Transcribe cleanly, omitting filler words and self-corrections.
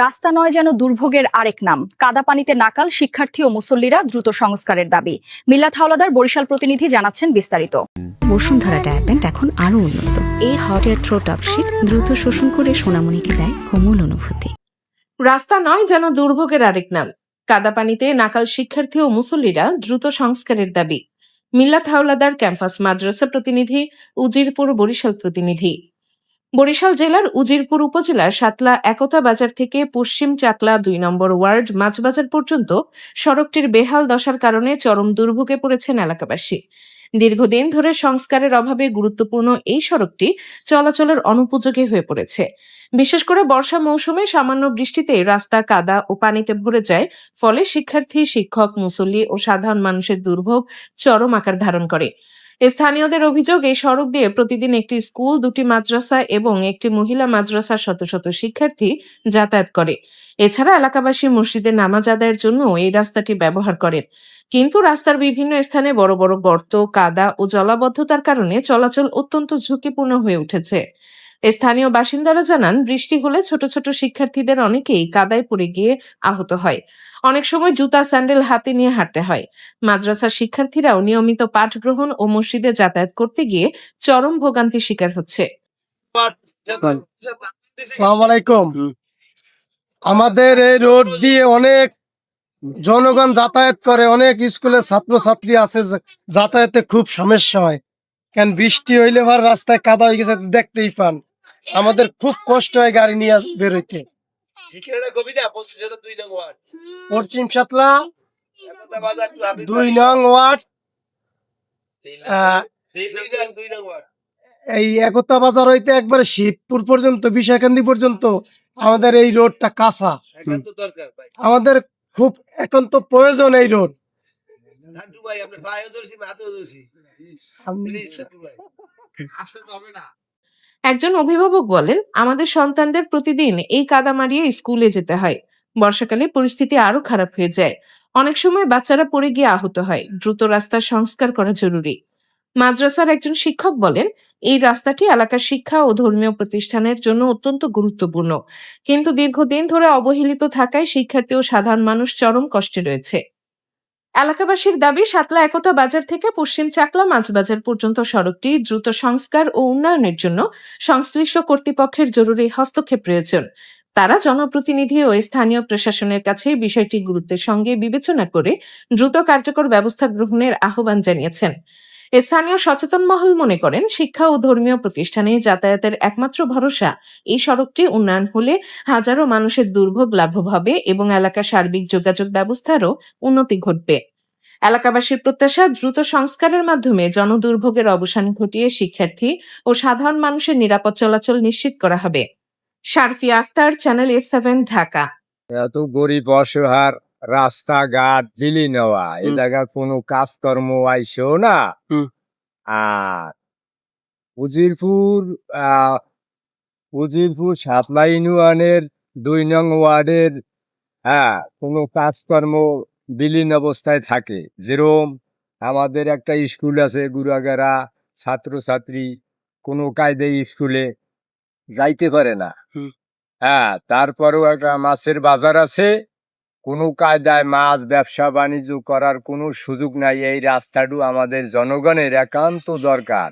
রাস্তা নয় যেন দুর্ভোগের আরেক নাম। কাদা পানিতে নাকাল শিক্ষার্থী ও মুসল্লিরা দ্রুত সংস্কারের দাবি। মিল্লাত হাওলাদার বরিশাল প্রতিনিধি জানাচ্ছেন বিস্তারিত। বসুন্ধরা ডায়াপেন্ট এখন আরো উন্নত। এই হট এয়ার থ্রো টপশিট দ্রুত শোষণ করে সোনামণিকে দেয় কোমল অনুভূতি। রাস্তা নয় যেন দুর্ভোগের আরেক নাম। কাদা পানিতে নাকাল শিক্ষার্থী ও মুসল্লিরা দ্রুত সংস্কারের দাবি। মিল্লাত হাওলাদার ক্যাম্পাস মাদ্রাসা প্রতিনিধি, উজিরপুর বরিশাল প্রতিনিধি। বরিশাল জেলার উজিরপুর উপজেলার সাতলা একতা বাজার থেকে পশ্চিম চাকলা ২ নম্বর ওয়ার্ড মাছবাজার পর্যন্ত সড়কটির বেহাল দশার কারণে চরম দুর্ভোগে পড়েছেন এলাকাবাসী। দীর্ঘদিন ধরে সংস্কারের অভাবে গুরুত্বপূর্ণ এই সড়কটি চলাচলের অনুপযোগী হয়ে পড়েছে। বিশেষ করে বর্ষা মৌসুমে সামান্য বৃষ্টিতে রাস্তা কাদা ও পানিতে ভরে যায়, ফলে শিক্ষার্থী, শিক্ষক, মুসল্লি ও সাধারণ মানুষের দুর্ভোগ চরম আকার ধারণ করে। স্থানীয়দের অভিযোগ, এই সড়ক দিয়ে প্রতিদিন একটি স্কুল, ২টি মাদ্রাসা এবং একটি মহিলা মাদ্রাসার শত শত শিক্ষার্থী যাতায়াত করে। এছাড়া এলাকাবাসী মসজিদে নামাজ আদায়ের জন্য এই রাস্তাটি ব্যবহার করেন। কিন্তু রাস্তার বিভিন্ন স্থানে বড় বড় গর্ত, কাদা ও জলাবদ্ধতার কারণে চলাচল অত্যন্ত ঝুঁকিপূর্ণ হয়ে উঠেছে। স্থানীয় বাসিন্দারা জানান, বৃষ্টি হলে ছোট ছোট শিক্ষার্থীদের অনেকেই কাদায় পড়ে গিয়ে আহত হয়। অনেক সময় জুতা, স্যান্ডেল হাতে নিয়ে হাঁটতে হয়। মাদ্রাসার শিক্ষার্থীরাও নিয়মিত পাঠ গ্রহণ ও মসজিদে যাতায়াত করতে গিয়ে চরম ভোগান্তির শিকার হচ্ছে। আসসালামু আলাইকুম। আমাদের এই রোড দিয়ে অনেক জনগণ যাতায়াত করে, অনেক স্কুলের ছাত্রছাত্রী আছে, যাতায়াতে খুব সমস্যা হয়। কেন বৃষ্টি হইলে ভার রাস্তায় কাদা হয়ে গেছে, দেখতেই পান। আমাদের খুব কষ্ট হয় গাড়ি নিয়ে বেরোইতে। পশ্চিম সাতলা ২ নং ওয়ার্ড, এই একতা বাজার হইতে একবারে শিবপুর পর্যন্ত, বিশাখান্দি পর্যন্ত আমাদের এই রোডটা কাঁচা। আমাদের খুব একান্ত প্রয়োজন এই রোড। একজন অভিভাবক বলেন, আমাদের সন্তানদের প্রতিদিন এই কাদা মারিয়ে স্কুলে যেতে হয়। বর্ষাকালে পরিস্থিতি আরো খারাপ হয়ে যায়। অনেক সময় বাচ্চারা পড়ে গিয়ে আহত হয়। দ্রুত রাস্তার সংস্কার করা জরুরি। মাদ্রাসার একজন শিক্ষক বলেন, এই রাস্তাটি এলাকার শিক্ষা ও ধর্মীয় প্রতিষ্ঠানের জন্য অত্যন্ত গুরুত্বপূর্ণ, কিন্তু দীর্ঘদিন ধরে অবহেলিত থাকায় শিক্ষার্থী ও সাধারণ মানুষ চরম কষ্টে রয়েছে। এলাকাবাসীর দাবি, সাতলা একতা বাজার থেকে পশ্চিম চাকলা মাছবাজার পর্যন্ত সড়কটি দ্রুত সংস্কার ও উন্নয়নের জন্য সংশ্লিষ্ট কর্তৃপক্ষের জরুরি হস্তক্ষেপ প্রয়োজন। তারা জনপ্রতিনিধি ও স্থানীয় প্রশাসনের কাছে বিষয়টি গুরুত্বের সঙ্গে বিবেচনা করে দ্রুত কার্যকর ব্যবস্থা গ্রহণের আহ্বান জানিয়েছেন। স্থানীয় সচেতন মহল মনে করেন, শিক্ষা ও ধর্মীয় প্রতিষ্ঠানে যাতায়াতের একমাত্র ভরসা এই সড়কটি উন্নয়ন হলে হাজারো মানুষের দুর্ভোগ লাঘব হবে এবং এলাকার সার্বিক যোগাযোগ ব্যবস্থারও উন্নতি ঘটবে। এলাকাবাসীর প্রত্যাশা, দ্রুত সংস্কারের মাধ্যমে জনদুর্ভোগের অবসান ঘটিয়ে শিক্ষার্থী ও সাধারণ মানুষের নিরাপদ চলাচল নিশ্চিত করা হবে। শারফিয়া আক্তার, চ্যানেল A7, ঢাকা। এত গরিব অসহায়, রাস্তাঘাট দিলি নেওয়া, এ জায়গা কোনো কাজকর্ম আইসেও না। আর উজিরপুর সাতলা ইউনিয়নের ২ নং ওয়ার্ডের কোনো কাজকর্ম বিলীন অবস্থায় থাকে। যেরকম আমাদের একটা স্কুল আছে গুড়াগাড়া, ছাত্রছাত্রী কোনো কায়দায় স্কুলে যাইতে পারে না। তারপরেও একটা মাছের বাজার আছে, কোনো কায়দায় মাছ ব্যবসা বাণিজ্য করার কোনো সুযোগ নাই। এই রাস্তাটু আমাদের জনগণের একান্ত দরকার।